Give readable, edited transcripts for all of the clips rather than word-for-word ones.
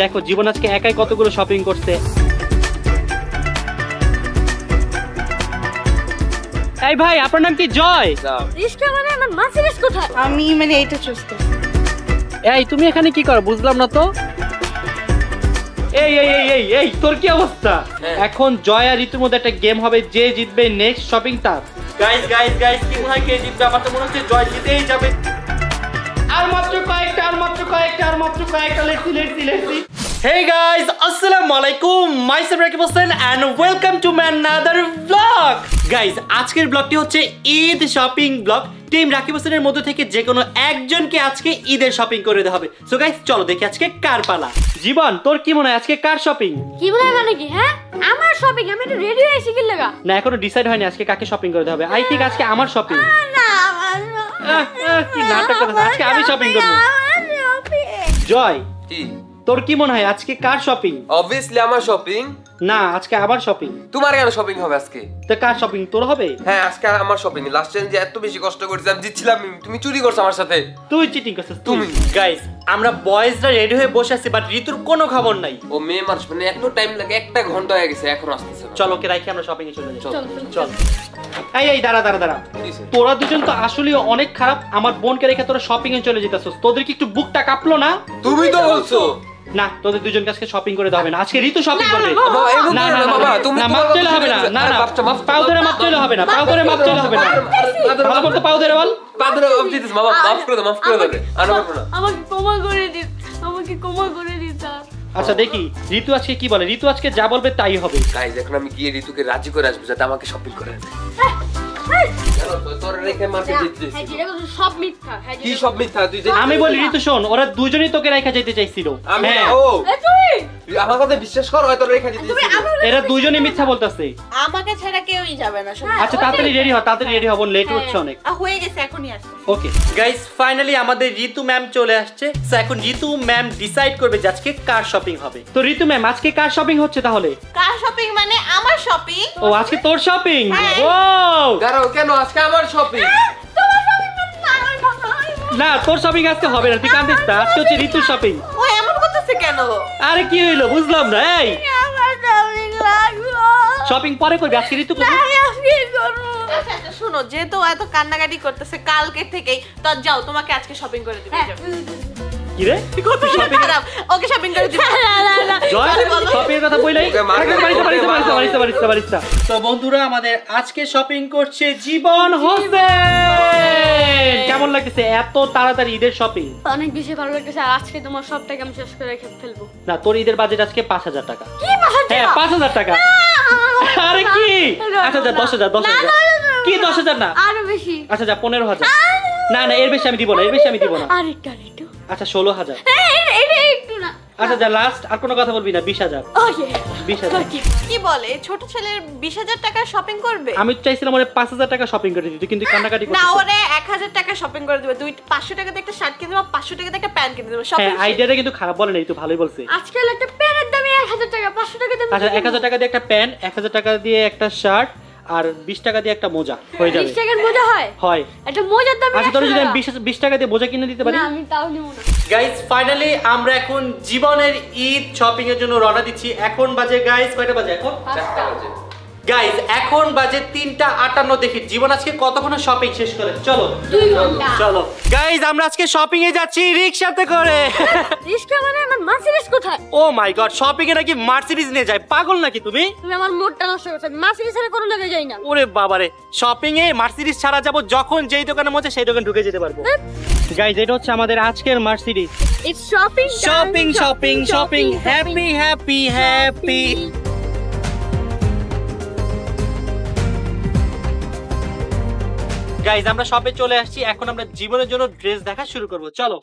দেখো জীবন আজকে একাই কতগুলো শপিং করছে। এই ভাই আপনার নাম কি? জয়। রিস্কা মানে আমার মার্সিডিজ কোথায়? আমি মানে এইটা চুজ করছি। এই তুমি এখানে কি করো বুঝলাম না তো। এই এই এই এই এই তোর কি অবস্থা? এখন জয় আর ঋতুর মধ্যে একটা গেম হবে, যে জিতবে নেক্সট শপিং তার। গাইস গাইস গাইস কি মনে হয় কে জিতবে? আমার তো মনে হচ্ছে জয় জিতেই যাবে। আর মাত্র কয়েকটা let's see. Hey guys, assalamu alaikum. Myself Rakib Hossain and welcome to my another vlog. Guys, আজকের ব্লগটি হচ্ছে Eid shopping blog. Team Rakib হোসেনের মধ্য থেকে যে কোনো একজনকে আজকে ঈদের শপিং করে দেওয়া হবে। সো গাইস চলো দেখি আজকে কার পালা। জীবন তোর কি মনে হয় আজকে কার শপিং? কি বলে মানে কি? হ্যাঁ আমার শপিং, আমি একটু রেডি হয়েছি কি লাগা? না এখনো ডিসাইড হয়নি আজকে কাকে শপিং করে দেওয়া হবে। আই থিংক আজকে আমার শপিং। না আমার কি নাটক কথা, আজকে আমি শপিং করব। জয় কি তোর কি মনে হয় আজকে কার শপিং? অবভিয়াসলি আমার শপিং। না আজকে আবার শপিং। তোমার কেন শপিং হবে আজকে? তো কার শপিং? তোর হবে? হ্যাঁ আজকে আমার শপিং। লাস্ট টাইম যে এত বেশি কষ্ট করেছি আমি জিতছিলাম, তুমি চুরি করছো আমার সাথে। তুই চিটিং করছিস তুমি। গাইস আমরা বয়েজরা রেডি হয়ে বসে আছি, বাট ঋতুর কোনো খবর নাই। ও মেয়ে মানুষ মানে এত টাইম লাগে, 1 ঘন্টা হয়ে গেছে এখন আসতেছে না। চলো কে রাখি আমরা শপিং এ চলে যাই। চল। এই দাঁড়া তোরা দুজন তো আসলে অনেক খারাপ। আমার বোনকে রেখে তোরা শপিং এ চলে যেতেছস। তোদের কি একটু বুকটা কাঁপলো না? তুমি তো বলছো না তোদের দুজনকে আজকে শপিং করে দেওয়া হবে না। আজকে ঋতু শপিং করবে। না না বাবা তুমি মাপ চাইলে হবে না। না না পাও ধরে মাপ চাইলে হবে না। পাও ধরে মাপ চাইলে হবে না। ভালো মতো পাও ধরে বল। পা ধরে অবজিত বাবা মাফ করে দাও আর বলবো না। আমাকে ক্ষমা করে দিস। আচ্ছা দেখি ঋতু আজকে কি বলে। ঋতু আজকে যা বলবে তাই হবে। গাইস এখন আমি গিয়ে ঋতুকে রাজি করে আসবো যাতে আমাকে শপিং করে দেয়। তোর রেখে মারতে দিচ্ছিস। সব মিথ্যা। কি সব মিথ্যা? তুই যে আমি বলি ঋতু শোন, ওরা দুজনেই তোকে রেখে যেতে চাইছিল। হ্যাঁ ও আমার কথা বিশ্বাস কর, হয়তো রেখে দিতে এরা দুজনেই মিথ্যা বলতেছে। আমাকে ছাড়া কেউই যাবে না। আচ্ছা তাড়াতাড়ি রেডি হব, লেট হচ্ছে অনেক। হয়ে গেছে, এখনই আসছে। ওকে গাইস ফাইনালি আমাদের ঋতু ম্যাম চলে আসছে। সো এখন ঋতু ম্যাম ডিসাইড করবে যে আজকে কার শপিং হবে। তো ঋতু ম্যাম আজকে কার শপিং হচ্ছে তাহলে? কার শপিং মানে আমার শপিং। ও আজকে তোর শপিং। ও দাঁড়াও কেন আজকে আমার শপিং? তোমার শপিং মানে আমার কথা। না তোর শপিং আজকে হবে না, তুই কাঁদিস না। আজকে হচ্ছে ঋতুর শপিং। ও এমন করতেছে কেন? আরে কি হইলো বুঝলাম না। এই আমার শপিং লাগবে। শপিং পরে করবি, আজকে ঋতু করবি। আমি আজকে করব। আচ্ছা শোনো, যেহেতু এত কান্নাকাটি করতেছে কালকে থেকেই, তো যাও তোমাকে আজকে শপিং করে দিবে। কি রে শপিং? ওকে শপিং করে দিবে। জয় শপিং এর কথা বইলাই। তো বন্ধুরা আমাদের আজকে শপিং করছে জীবন হোসেন। কেমন লাগতেছে এত তাড়াতাড়ি ঈদের শপিং? অনেক বেশি ভালো লাগতেছে। আর আজকে তোমার সব টাকা আমি শেষ করে রেখে ফেলবো। না তোর ঈদের বাজেট আজকে 5,000 টাকা। কি 5,000 টাকা? হ্যাঁ 5,000 টাকা। আরে কি? আচ্ছা যা 10,000 কি 10,000 না আরো বেশি। আচ্ছা যা 15,000। না না এর বেশি আমি দিব না, আরেকটু আচ্ছা 16,000। এটা একটু না। আচ্ছা যা লাস্ট আর কোনো কথা বলবি না। 20,000। ওকে 20,000। কি বলে ছোট ছেলের 20,000 টাকা শপিং করবে? আমি চাইছিলাম ওরে 5,000 টাকা শপিং করে দিতে, কিন্তু কান্নাকাটি না করতেছে। ওরে 1,000 টাকা শপিং করে দিবে। 500 টাকাতে একটা শার্ট কিনে দেবো, 500 টাকাতে একটা প্যান্ট কিনে দেবো। শপিং হ্যাঁ আইডিয়াটা কিন্তু খারাপ বলে নাই, তুই ভালোই বলছিস। আজকাল একটা প্যান্টের দাম 1,000 টাকা, 500 টাকা দাম। আচ্ছা 1,000 টাকা দিয়ে একটা প্যান্ট, 1,000 টাকা দিয়ে একটা শার্ট, আর 20 টাকা দিয়ে একটা মোজা হয়ে যাবে। 20 টাকার মোজা হয়? হয়। একটা মোজার দাম। আচ্ছা তোর যদি আমি 20 টাকা দিয়ে মোজা কিনে দিতে পারি? না আমি তাও নিব না। গাইস ফাইনালি আমরা এখন জীবনের ঈদ শপিং এর জন্য রওনা দিচ্ছি। এখন বাজে গাইস কয়টা বাজে এখন? 4টা বাজে। গাইস এখন বাজে 3:58। দেখি জীবন আজকে কতক্ষণে শপিং শেষ করে। চলো 2 ঘন্টা। চলো গাইস আমরা আজকে শপিং এ যাচ্ছি রিকশাতে করে। রিস্কা মানে আমার মার্সিডিজ কোথায়? ও মাই গড শপিং এ নাকি মার্সিডিজ নিয়ে যায়? পাগল নাকি তুমি? তুমি আমার মুডটা নষ্ট করছো। মার্সিডিজ ছাড়া কোনো জায়গায় যাই না। ওরে বাবারে শপিং এ মার্সিডিজ ছাড়া যাব যখন যেই দোকানে মনে সেই দোকানে ঢুকে যেতে পারবো। গাইস এটা হচ্ছে আমাদের আজকের Mercedes. It's shopping shopping happy. Guys আমরা শপে চলে আসছি। এখন আমরা জীবনের জন্য ড্রেস দেখা শুরু করব। চলো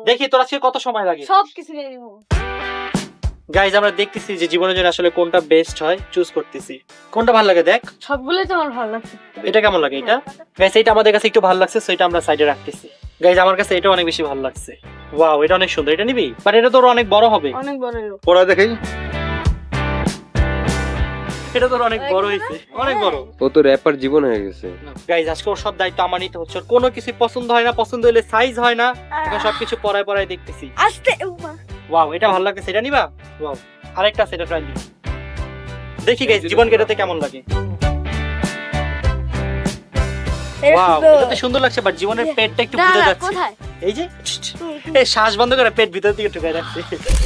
দেখি তোর আজকে কত সময় লাগে। সব কিছু নিয়ে নিব। গাইস আমরা দেখতেছি যে জীবনের জন্য আসলে কোনটা বেস্ট হয়, চুজ করতেছি। কোনটা ভালো লাগে দেখ। সবগুলোই তো আমার ভালো লাগছে। এটা কেমন লাগে? এটা গাইস এটা আমাদের কাছে একটু ভালো লাগছে, সো এটা আমরা সাইডে রাখতেছি। গাইস আমার কাছে এটা অনেক বেশি ভালো লাগছে। ওয়াও এটা অনেক সুন্দর। এটা নিবি? বাট এটা তোর অনেক বড় হবে। অনেক বড়। পড়া দেখাই। এটা তোর অনেক বড় হইছে, অনেক বড়। ও তো র‍্যাপার জীবন হয়ে গেছে। গাইস আজকে ওর সব দায়িত্ব আমার নিতে হচ্ছে। কোনো কিছু পছন্দ হয় না, পছন্দ হলে সাইজ হয় না। এখন সবকিছু পরায় দেখতেছি। আস্তে ওয়াও, এটা ভালো লাগছে, এটা নিবা? ওয়াও, আরেকটা আছে, এটা ট্রাই দিই। দেখি গাইস জীবনকে এটাতে কেমন লাগে। ওয়াও, এটাতে সুন্দর লাগছে, বাট জীবনের পেটটা একটু বোঝা যাচ্ছে। কোথায়? এই যে এই শ্বাস বন্ধ করে পেট ভিতর দিকে ঢুকায় রাখছে।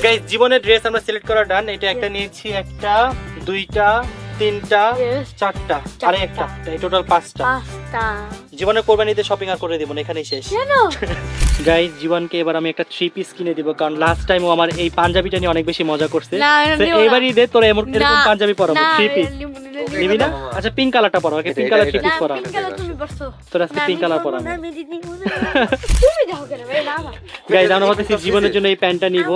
গাইস জীবনের ড্রেস আমরা সিলেক্ট করা ডান। এটা একটা নিয়েছি, একটা, দুইটা, তিনটা, চারটা, আরে একটা, এই টোটাল 5টা। জীবনের কোরবানিতে শপিং আর করে দেব না, এখানেই শেষ। গাইস জীবনকে এবার আমি একটা 3 পিস কিনে দিব, কারণ লাস্ট টাইম ও আমার এই পাঞ্জাবিটা নিয়ে অনেক বেশি মজা করছে। এইবারই দে তোরা এরকম পাঞ্জাবি পরাবো 3 পিস। নিবি না? আচ্ছা পিঙ্ক কালারটা পরাও, ওকে পিঙ্ক কালার 3 পিস পরাও। তোর আজকে পিঙ্ক কালার পরাও। গাইস আমরা ভাবতেছি জীবনের জন্য এই প্যান্টটা নিব।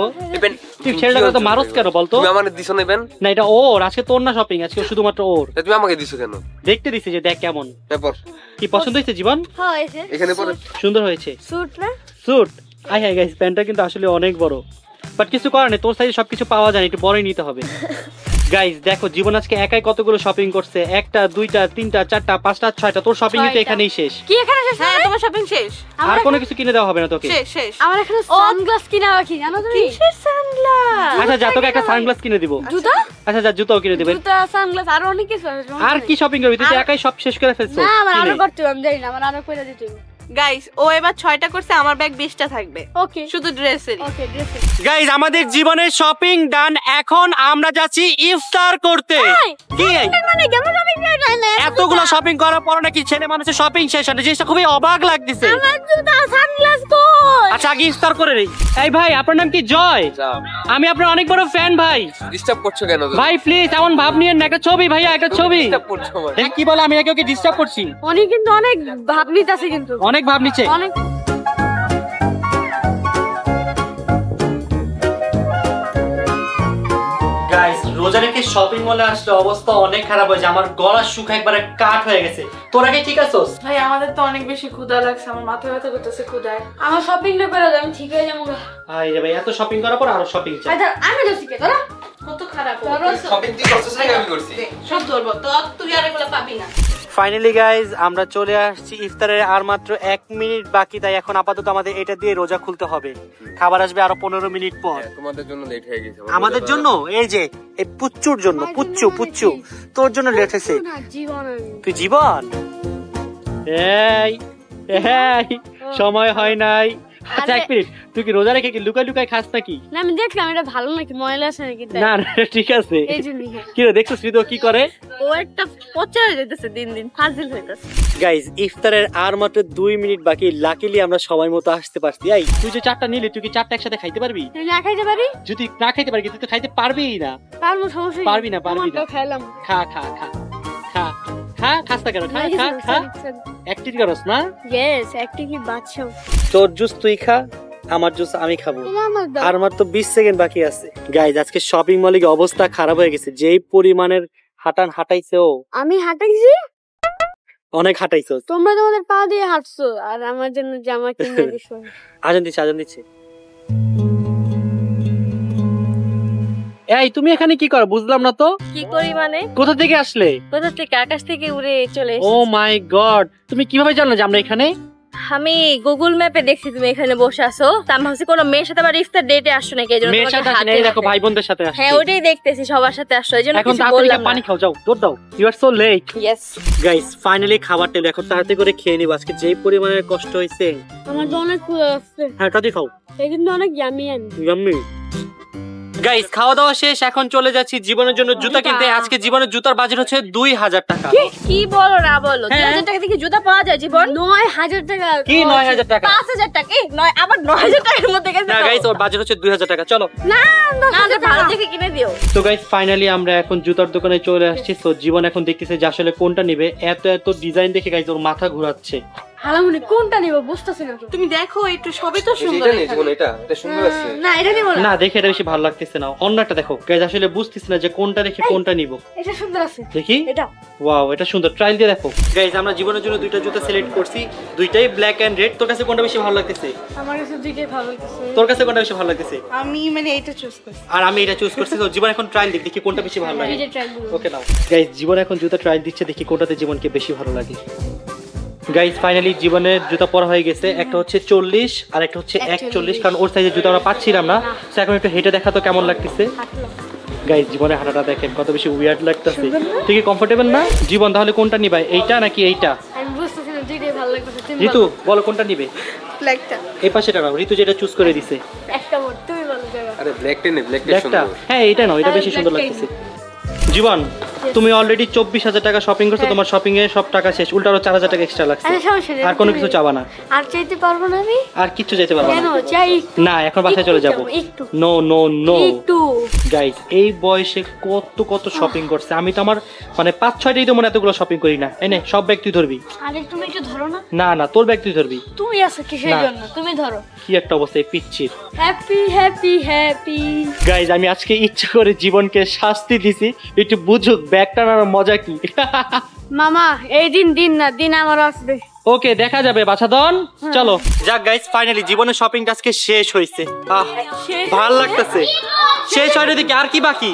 তুই ছেলেটাকে তো মারস কেন বলতো? তুমি আমাকে দিছো না প্যান্ট? না এটা ওর, আজকে তোর না শপিং, আজকে শুধুমাত্র ওর। তুমি আমাকে দিছো কেন? দেখতে দিছি যে দেখ কেমন। তারপর কি পছন্দ হয়েছে জীবন? হয়েছে। এখানে পরে সুন্দর হয়েছে। স্যুট না? স্যুট। হাই হাই গাইস, প্যান্টটা কিন্তু আসলে অনেক বড়, বাট কিছু করার নেই, তোর সাইজে সবকিছু পাওয়া যায় না, একটু বড়ই নিতে হবে। গাইস দেখো জীবন আজকে একাই কতগুলো শপিং করছে, একটা, দুইটা, তিনটা, চারটা, 5টা, 6টা। তোর শপিং তো এখানেই শেষ। কি এখানে শেষ? হ্যাঁ তোমার শপিং শেষ। আর কোনো কিছু কিনে দেওয়া হবে না তোকে। শেষ শেষ। আমার এখানে সানগ্লাস কিনা বাকি, জানো তুমি? কিসের সানগ্লাস? আচ্ছা যা, তোকে একটা সানগ্লাস কিনে দিব। জুতা? আচ্ছা যা, জুতাও কিনে দিবেন। জুতা, সানগ্লাস আর অনেক কিছু আছে। আর কি শপিং করবি? তুই তো একাই সব শেষ করে ফেলছিস। না আমার আরো করতে হবে, আমি জানি না, আমার আরো কইরা দিতে হবে। গাইস ও এবার 6টা করছে, আমার ব্যাগ 20টা থাকবে। ওকে শুধু ড্রেসের। ওকে ড্রেস। গাইস আমাদের জীবনের শপিং ডান, এখন আমরা যাচ্ছি ইফতার করতে। কি মানে কেমন শপিং না? এতগুলো শপিং করার পর নাকি ছেলে মানুষের শপিং শেষ হয় না? জিনিসটা খুবই অবাক লাগতেছে। আমার জুতা, সানগ্লাস কই? আচ্ছা আগে ইফতার করে নেই। এই ভাই আপনার নাম কি? জয়। আমি আপনার অনেক বড় ফ্যান ভাই। ডিস্টার্ব করছো কেন? ভাই প্লিজ এমন ভাব নিয়েন না, একটা ছবি ভাইয়া, একটা ছবি। ডিস্টার্ব করছো মানে? দেখি কি বলে, আমি নাকি ওকে ডিস্টার্ব করছি? উনি কিন্তু অনেক ভাব নিতেছে, কিন্তু অনেক ভাব নিচ্ছে। অনেক। গাইস রোজা রেখে শপিং মলে আসলে অবস্থা অনেক খারাপ হয়েছে, আমার গলা শুকা একবারে কাট হয়ে গেছে। তোরা কি ঠিক আছোস? ভাই আমাদের তো অনেক বেশি ক্ষুধা লাগছে, আমার মাথা ব্যথা করতেছে ক্ষুধায়। আমার শপিং না করে দাও, আমি ঠিক হয়ে যাবো। আই রে ভাই, এত শপিং করার পর আরো শপিং চাই। আচ্ছা আমি তো শিখে তোরা কত খারাপ। শপিং তুই করছিস না আমি করছি? সব ধরবো তো, তুই আর এগুলো পাবি না। ফাইনালি গাইজ আমরা চলে আসছি ইফতারের আর মাত্র 1 মিনিট বাকি, তাই এখন আপাতত আমাদের এটা দিয়ে রোজা খুলতে হবে। খাবার আসবে আরো 15 মিনিট পর। তোমাদের জন্য লেট হয়ে গেছে। আমাদের জন্য? এই যে এই পুচ্চুর জন্য। পুচ্চু তোর জন্য লেট হয়েছে। জীবন তুই জীবন, এই সময় হয় নাই। আচ্ছা 1 মিনিট, তুই কি রোজা রেখে কি লুকাই লুকাই খাস নাকি? না আমি দেখলাম এটা ভালো নাকি, ময়লা আছে নাকি, না ঠিক আছে। এই জন্য কি রে দেখছিস ভিডিও কি করে? ও একটা পচা হয়ে যাইতেছে, দিন দিন ফাজিল হইতাছে। গাইজ ইফতারের আর মাত্র 2 মিনিট বাকি, লাকিলি আমরা সময় মতো আসতে পারছি। এই তুই যে 4টা নিলি, তুই কি 4টা একসাথে খাইতে পারবি? আমি না খাইতে পারি? যদি না খাইতে পারি, তুই তো খাইতে পারবিই না। পারবো, সমস্যা পারবি না, পারবি না। খাইলাম। খা খা খা খা খা, খাস না কেন? খা খা খা, অ্যাক্টিভ করস না? ইয়েস, একটা কি বাচ্চা। তোর জুস তুই খা, আমার জুস আমি খাবো। আর মাত্র 20 সেকেন্ড বাকি আছে। গাইজ আজকে শপিং মলে গিয়ে অবস্থা খারাপ হয়ে গেছে, যেই পরিমাণের হাঁটাইছে ও। আমি হাঁটাইছি? অনেক হাঁটাইছো। তোমরা তোমাদের পা দিয়ে হাঁটছো আর আমার জন্য জামা কিনে দিছো। আজান দিচ্ছে। এই তুমি এখানে কি করো বুঝলাম না তো। কি করি মানে? কোথা থেকে আসলে? কোথা থেকে? আকাশ থেকে উড়ে চলে ও মাই গড, তুমি কিভাবে জানলে যে আমরা এখানে? আমি গুগল ম্যাপে দেখছি তুমি এখানে বসে আছো, তা আমি ভাবছি কোনো মেয়ের সাথে আবার ইফতার ডেটে আসছো নাকি, এইজন্য মেয়ের সাথে আসি না, এই দেখো ভাই বোনদের সাথে আসছি। হ্যাঁ ওটাই দেখতেছি, সবার সাথে আসছো, এইজন্য এখন কিছু তাড়াতাড়ি বললাম না। পানি খাও, যাও দৌড় দাও। You are so late. Yes guys finally খাবারটা এখন তাড়াতাড়ি করে খেয়ে নিব, আজকে যেই পরিমাণে কষ্ট হয়েছে। আমার তো অনেক ক্ষুধা লাগছে। হ্যাঁ তাড়াতাড়ি খাও। এই কিন্তু অনেক ইয়ামি। ইয়াম্মি। গাইস খাওয়া দাওয়া শেষ, এখন চলে যাচ্ছি জীবনের জন্য জুতা কিনতে। আজকে জীবনের জুতার বাজেট হচ্ছে 2000 টাকা। কি বলো না বলো, 2000 টাকা দিয়ে জুতা পাওয়া যায় জীবন? 9000 টাকা। কি 9000 টাকা? 5000 টাকা। নয় আবার 9000 টাকার মধ্যে গেছে। না গাইস ওর বাজেট হচ্ছে 2000 টাকা। চলো না না ভালো দেখে কিনে দিও। তো গাইস ফাইনালি আমরা এখন জুতার দোকানে চলে আসছি। তো জীবন এখন দেখতেছে যে আসলে কোনটা নিবে। এত ডিজাইন দেখে গাইস ওর মাথা ঘোরাচ্ছে। হালামুনি কোনটা নিব বুঝতাছি না তো। তুমি দেখো একটু, সবই তো সুন্দর। এটা নেই জীবন, এটা সুন্দর আছে। না এটা নিব না। না দেখে এটা বেশি ভালো লাগতেছে না। অন্যটা দেখো গাইস, আসলে বুঝতেছি না যে কোনটা রেখে কোনটা নিব। এটা সুন্দর আছে। দেখি এটা ওয়াও, এটা সুন্দর, ট্রায়াল দিয়ে দেখো। গাইস আমরা জীবনের জন্য দুইটা জুতা সিলেক্ট করছি, দুইটাই ব্ল্যাক এন্ড রেড। তোর কাছে কোনটা বেশি ভালো লাগতেছে? আমার কাছে দুইটাই ভালো লাগতেছে। তোর কাছে কোনটা বেশি ভালো লাগতেছে? আমি মানে এটা চুজ করছি। আর আমি এটা চুজ করছি। তো জীবন এখন ট্রায়াল দেখি কোনটা বেশি ভালো লাগে। দুইটা ট্রাই করব। ওকে নাও গাইস, জীবন এখন জুতা ট্রায়াল দিচ্ছে, দেখি কোনটাতে জীবনকে বেশি ভালো লাগে। গাইস ফাইনালি জীবনের জুতা পরা হয়ে গেছে, একটা হচ্ছে 40 আর একটা হচ্ছে 41, কারণ ওর সাইজের জুতা আমরা পাচ্ছিলাম না। তো এখন একটু হেঁটে দেখা তো কেমন লাগতেছে। গাইস জীবনের হাঁটাটা দেখেন কত বেশি উইয়ার্ড লাগতেছে। তুই কি কমফোর্টেবল না জীবন? তাহলে কোনটা নিবা, এইটা নাকি এইটা? আমি বুঝতেছি না, দুইটাই ভালো লাগতেছে। ঋতু বলো কোনটা নিবে? ব্ল্যাকটা। এই পাশেটা নাও, ঋতু যেটা চুজ করে দিছে। একটা মোট তুমি বলো জায়গা। আরে ব্ল্যাকটা নে, ব্ল্যাকটা ব্ল্যাকটা? সুন্দর। হ্যাঁ এইটা নাও, এটা বেশি সুন্দর লাগতেছে। জীবন তুমি অলরেডি 24,000 টাকা শপিং করছো, তোমার শপিং এর সব টাকা শেষ, উল্টা আরো 4,000 টাকা এক্সট্রা লাগছে। আরে সমস্যা নেই, আর কোনো কিছু চাবা না? আর চাইতে পারবো না আমি। আর কিছু চাইতে পারবো কেন না? চাই? না এখন বাসায় চলে যাব। একটু নো নো নো একটু। গাইস এই বয়সে কত শপিং করছে, আমি তো আমার মানে 5-6টাই তো মনে এতগুলো শপিং করি না। এনে সব ব্যাগ তুই ধরবি। আরে তুমি একটু ধরো না। না না তোর ব্যাগ তুই ধরবি। তুমি আছো কিসের না। জন্য? তুমি ধরো। কি একটা অবস্থা এই পিচ্ছির। Happy happy happy. গাইজ আমি আজকে ইচ্ছা করে জীবনকে শাস্তি দিছি, একটু বুঝুক ব্যাগ টানার মজা কি। মামা এই দিন না, দিন আমার আসবে। ওকে দেখা যাবে বাছাদন, চলো। যাক গাইজ ফাইনালি জীবনের শপিংটা আজকে শেষ হয়েছে। ভাল লাগতেছে। শেষ হয় দিকে আর কি বাকি?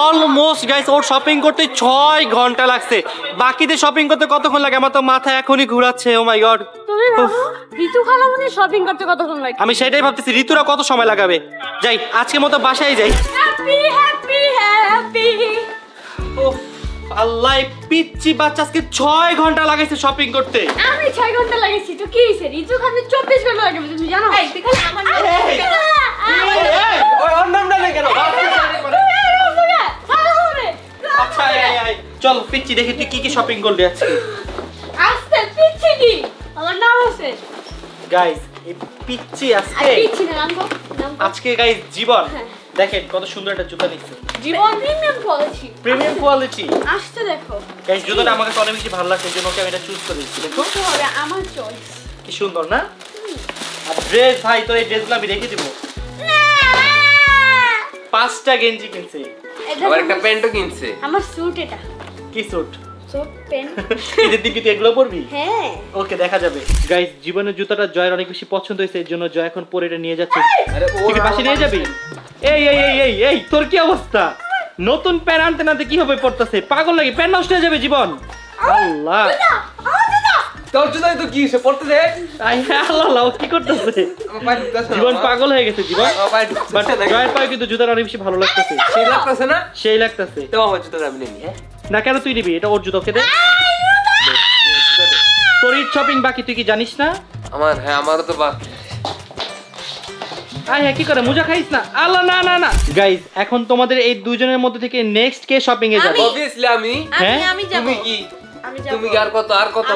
অলমোস্ট গাইজ ওর শপিং করতে 6 ঘন্টা লাগছে। বাকিদের শপিং করতে কতক্ষণ লাগে আমার তো মাথা এখনই ঘুরাচ্ছে। ও মাই গড। তুমি ভাবো ঋতু খালামণি শপিং করতে কতক্ষণ লাগে? আমি সেটাই ভাবতেছি ঋতুরা কত সময় লাগাবে। যাই আজকের মতো বাসায় যাই। Happy happy happy. আল্লাহ পিচ্চি বাচ্চা আজকে 6 ঘন্টা লাগাইছে শপিং করতে। আমি 6 ঘন্টা লাগাইছি তো কি হইছে? ঋতু খালি 24 ঘন্টা লাগাবে, তুমি জানো? এই তুই খালি আমার ওই ওর নামটা নেই কেন? আচ্ছা চল পিচ্চি দেখি তুই কি কি শপিং করলি আজকে। আস্তে পিচ্ছি কি? আমার নাম আছে। গাইস এই পিচ্চি আজকে পিচ্ছি না নাম আজকে গাইস জীবন দেখেন কত সুন্দর একটা জুতা নিচ্ছে। জীবন প্রিমিয়াম কোয়ালিটি। Premium quality. আসতে দেখো। গাইস জুতাটা আমাকে অনেক বেশি ভালো লাগছে, জন্য আমি এটা চুজ করেছি। দেখো তো হবে আমার চয়েস। কি সুন্দর না? আর ড্রেস ভাই তোর এই ড্রেসগুলো আমি রেখে দিব। 5টা গেঞ্জি কিনছে। আবার একটা প্যান্টও কিনছে। আমার স্যুট এটা। কি স্যুট? Suit pant. ঈদের দিন কি তুই এগুলো পরবি? হ্যাঁ। ওকে দেখা যাবে। গাইস জীবনের জুতাটা জয়ের অনেক বেশি পছন্দ হয়েছে, এর জন্য জয় এখন পরে এটা নিয়ে যাচ্ছে। আরে তুই কি পাশে নিয়ে যাবি? এই এই এই এই এই তোর কি অবস্থা? নতুন প্যান্ট আনতে নাতে কি হবে পড়তেছে? পাগল লাগে, প্যান্ট নষ্ট হয়ে যাবে জীবন। আল্লাহ তোর জুতাই তো কি সে পড়তে দে। আই আল্লাহ ও কি করতেছে? আমার পায়ে ঢুকতেছে না। জীবন পাগল হয়ে গেছে জীবন। আমার পায়ে বাট ঢুকতেছে না। জয়ের পায়ে কিন্তু জুতাটা অনেক বেশি ভালো লাগতেছে। সেই লাগতেছে না? সেই লাগতেছে। তো আমার জুতাটা আমি নিই, হ্যাঁ? না কেন তুই নিবি? এটা ওর জুতো খেতে। তোর ঈদ শপিং বাকি, তুই কি জানিস না? আমার হ্যাঁ আমারও তো বাকি। আয় হ্যাঁ কি করে মোজা খাইস না? আল্লাহ না না না। গাইস এখন তোমাদের এই দুজনের মধ্যে থেকে নেক্সট কে শপিং এ যাবে? অবভিয়াসলি আমি। হ্যাঁ? আমি যাব। তুমি কি? আমি যাব। তুমি কি আর কত আর কত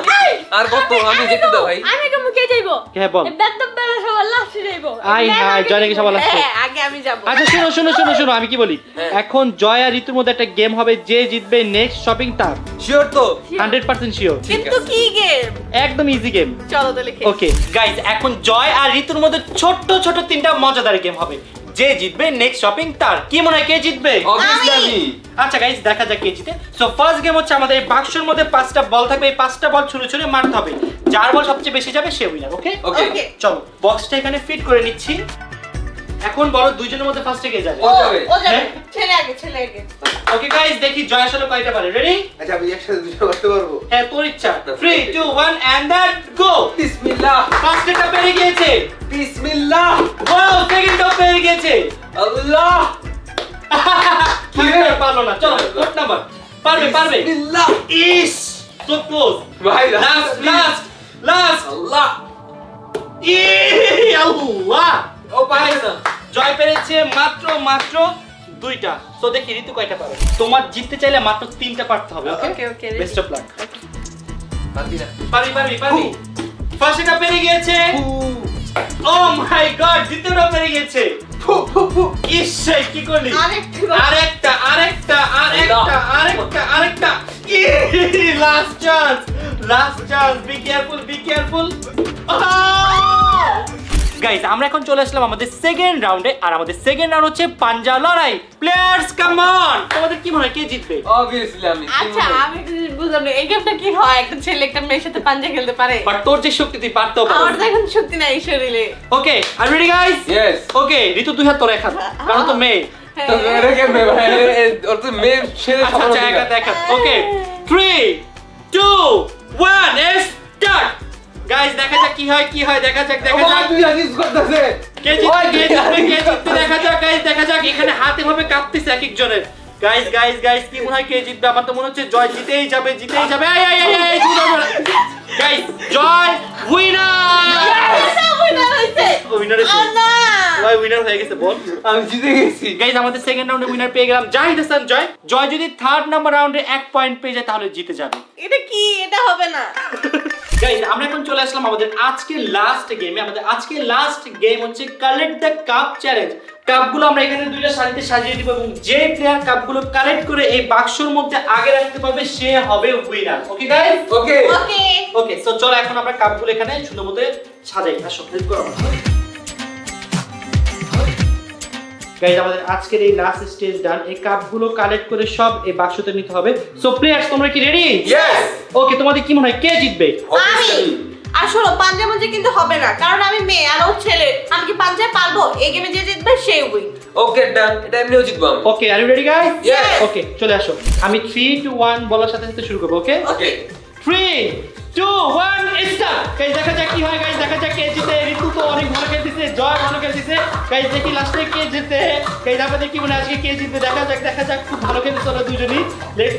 আর কত আমি যেতে দাও ভাই। আমি কেমন কে যাইবো? হ্যাঁ বল। বেদব বেলা সবার লাস্টে যাইবো। আয় হায় জয় নাকি সবার লাগছে। হ্যাঁ আগে আমি যাব। আচ্ছা শোনো শোনো শোনো শোনো আমি কি বলি, হ্যাঁ। এখন জয় আর ঋতুর মধ্যে একটা গেম হবে, যে জিতবে নেক্সট শপিং তার। শিওর তো? 100% শিওর। কিন্তু কি গেম? একদম ইজি গেম। চলো তাহলে খেলি। ওকে গাইস এখন জয় আর ঋতুর মধ্যে ছোট ছোট 3টা মজাদার গেম হবে, যে জিতবে নেক্সট শপিং তার। কি মনে হয় কে জিতবে? অবভিয়াসলি আমি। আচ্ছা গাইস দেখা যাক কে জিতে। সো ফার্স্ট গেম হচ্ছে আমাদের এই বাক্সের মধ্যে 5টা বল থাকবে, এই 5টা বল ছুঁড়ে ছুঁড়ে মারতে হবে, যার বল সবচেয়ে বেশি যাবে সে উইনার। ওকে ওকে। ওকে। চলো বক্সটা এখানে ফিট করে নিচ্ছি। এখন বলো দুইজনের মধ্যে ফার্স্টে কে যাবে? ও যাবে। ও যাবে। হ্যাঁ? ছেলে আগে ছেলে আগে। ওকে গাইস দেখি জয় আসলে কয়টা পারে। রেডি? আচ্ছা আমি একসাথে দুটো করতে পারবো? হ্যাঁ তোর ইচ্ছা। 3 2 1 এন্ড দ্যাট গো। বিসমিল্লাহ। ফার্স্টটা পেরে গিয়েছে। বিসমিল্লাহ। ওয়াও সেকেন্ডটা পেরে গিয়েছে। আল্লাহ। কি পারলো না। চলো কোড নাম্বার। পারবে পারবে। বিসমিল্লাহ। ইস সো ক্লোজ। ভাই লাস্ট লাস্ট লাস্ট। আল্লাহ। ই আল্লাহ। ও পারে না। জয় পেরেছে মাত্র মাত্র 2টা। তো দেখি ঋতু কয়টা পারে। তোমার জিততে চাইলে মাত্র 3টা পারতে হবে। Okay okay okay. Best of luck. পারবি না। পারবি পারবি পারবি। ফার্স্টটা পেরে গিয়েছে। ও মাই গড দ্বিতীয়টা পেরে গিয়েছে। ইস সেই কি করলি? আরেকটা আরেকটা আরেকটা আরেকটা আরেকটা। Last chance last chance. Be careful be careful. Guys আমরা এখন চলে আসলাম আমাদের সেকেন্ড রাউন্ডে, আর আমাদের সেকেন্ড রাউন্ড হচ্ছে পাঞ্জা লড়াই। Players come on. তোমাদের কি মনে হয় কে জিতবে? অবভিয়াসলি আমি। আচ্ছা আমি একটা জিনিস বুঝলাম না, এই গেমটা কি হয়? একটা ছেলে একটা মেয়ের সাথে পাঞ্জা খেলতে পারে? বাট তোর যে শক্তি তুই পারতেও আমার পারবি। তো এখন শক্তি নাই এই শরীরে। ওকে আর রেডি গাইস? ইয়েস। ওকে ঋতু তুই হাত তোর এক হাত, কারণ তো মেয়ে। তো মেরে কেমনে ভাই? ওর তো মেয়ে ছেলে আচ্ছা সমান আচ্ছা এক হাত এক হাত। ওকে 3 2 1 এস স্টার্ট। গাইস দেখা যাক কি হয় দেখা যাক তুই আজিজ করতেছে কে জিতবে দেখা যাক গাইস দেখা যাক। এখানে হাতে ভাবে কাঁপতেছে এক একজনের। গাইস কি মনে হয় কে জিতবে? আমার তো মনে হচ্ছে জয় জিতেই যাবে এই গাইস জয় উইনার হয়ে গেছে বল। আমি জিতে গেছি গাইস আমাদের সেকেন্ড রাউন্ডে উইনার পেয়ে গেলাম জাহিদ হাসান জয় যদি থার্ড নাম্বার রাউন্ডে 1 পয়েন্ট পেয়ে যায় তাহলে জিতে যাবে। এটা কি? এটা হবে না। গাইস আমরা এখন চলে আসলাম আমাদের আজকে লাস্ট গেমে। আমাদের আজকে লাস্ট গেম হচ্ছে কালেক্ট দ্য কাপ চ্যালেঞ্জ। কাপগুলো আমরা এখানে দুইটা সারিতে সাজিয়ে দিব এবং যে প্লেয়ার কাপগুলো কালেক্ট করে এই বাক্সের মধ্যে আগে রাখতে পারবে সে হবে winner. Okay guys? Okay so চলো এখন আমরা কাপগুলো এখানে সুন্দর মতো সাজাই। আসো হেল্প করো। গাইস আমাদের আজকের এই লাস্ট স্টেজ ডান। এই কাপগুলো কালেক্ট করে সব এই বাক্সতে নিতে হবে। সো প্লেয়ার্স তোমরা কি রেডি? ইয়েস ওকে তোমাদের কি মনে হয় কে জিতবে? আমি। আর শোনো পাঞ্জাবি কিন্তু হবে না কারণ আমি মেয়ে আর ও ছেলে। আমি কি পাঞ্জাবি পারবো? এই গেমে যে জিতবে সে উইন। ওকে ডান এটা এমনিও জিতবো আমি okay are you ready guys? Yes. Okay চলে আসো। আমি 3 2 1 বলার সাথে সাথে শুরু করব। ওকে ওকে 3 2 1 স্টার্ট। গাইস দেখা যাক কি হয়। গাইস দেখা যাক কে জিতে। ঋতু তো অনেক ভালো খেলতেছে, জয় ভালো খেলতেছে। গাইস দেখি লাস্টে কে জিতে। গাইস আপনাদের কি মনে হয় আজকে কে জিতবে? দেখা যাক খুব ভালো খেলতেছে ওরা দুজনেই। লেটস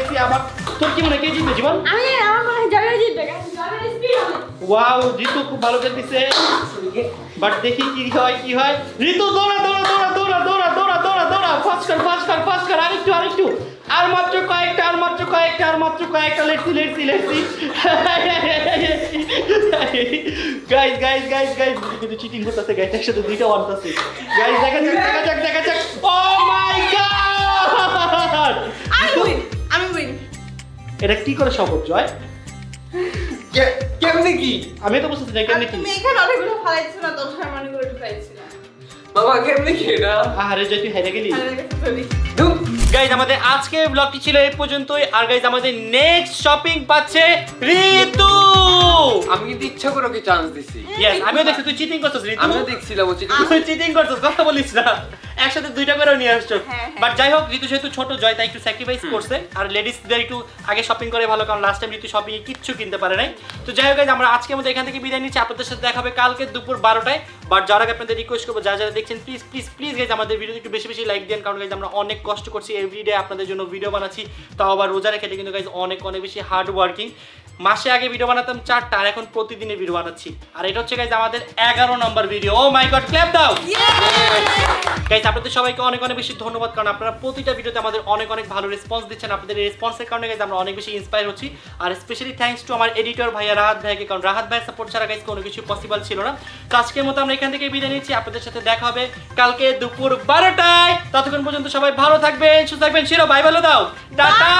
সি আমার তোর কি মনে হয় কে জিতবে জীবন? আমার মনে হয় জয় জিতবে। জয়ের স্পিড হবে। ওয়াও ঋতু খুব ভালো খেলতেছে বাট দেখি কি হয় ঋতু দৌড়া ফাস্ট কর আরেকটু আর মাত্র কয়েকটা লেটসি গাইস কিন্তু চিটিং করতেছে গাইস একসাথে দুইটা ওয়ান আছে গাইস দেখা যাক ও মাই গড আমি উইন এটা কি করে সম্ভব জয়? কেমনে কি আমি তো বুঝতে চাই কেমনে কি তুমি এখানে অনেকগুলো ফালাইছো না তো অনেকগুলো ঢুকাইছিল বাবা কেমনে কি এটা আরে জয় তুই হেরে গেলি। ধুম গাইজ আমাদের আজকের ব্লগটি ছিল এই পর্যন্তই। আর গাইজ আমাদের নেক্সট শপিং পাচ্ছে ঋতু। আমি কিন্তু ইচ্ছা করে ওকে চান্স দিছি ইয়েস আমিও দেখছি তুই চিটিং করছিস ঋতু। আমিও দেখছিলাম ও চিটিং তুই চিটিং করছিস কথা বলিস না। একসাথে দুইটা করে নিয়ে আসছো। হ্যাঁ। বাট যাই হোক ঋতু যেহেতু ছোট জয় তাই একটু স্যাক্রিফাইস করছে। আর লেডিসদের একটু আগে শপিং করে ভালো কারণ লাস্ট টাইম ঋতু শপিং এ কিচ্ছু কিনতে পারে নাই। তো যাই হোক গাইজ আমরা আজকে আমাদের এখান থেকে বিদায় নিচ্ছি। আপনাদের সাথে দেখা হবে কালকে দুপুর 12টায়। বাট যার আগে আপনাদের রিকোয়েস্ট করবো যারা দেখছেন প্লিজ গাইজ আমাদের ভিডিওতে একটু বেশি লাইক দেন কারণ গাইজ আমরা অনেক কষ্ট করছি এভরিডে আপনাদের জন্য ভিডিও বানাচ্ছি। তাও আবার রোজা রেখে কিন্তু গাইজ অনেক বেশি হার্ড ওয়ার্কিং। মাসে আগে ভিডিও বানাতাম 4টা আর এখন প্রতিদিনে ভিডিও বানাচ্ছি। আর এটা হচ্ছে গাইজ আমাদের 11 নম্বর ভিডিও। ও মাই গড ক্ল্যাপ দাও গাইজ। আপনাদের সবাইকে অনেক বেশি ধন্যবাদ কারণ আপনারা প্রতিটা ভিডিওতে আমাদের অনেক ভালো রেসপন্স দিচ্ছেন। আপনাদের এই রেসপন্সের কারণে গাইজ আমরা অনেক বেশি ইন্সপায়ার হচ্ছি। আর স্পেশালি থ্যাঙ্কস টু আমার এডিটর ভাইয়া রাহাত ভাইকে কারণ রাহাত ভাইয়ের সাপোর্ট ছাড়া গাইজ কোনো কিছু পসিবল ছিল না। তো আজকের মতো আমরা এখান থেকে বিদায় নিচ্ছি। আপনাদের সাথে দেখা হবে কালকে দুপুর 12টায়। ততক্ষণ পর্যন্ত সবাই ভালো থাকবেন সুস্থ থাকবেন। শিরো বাই বলে দাও টাটা।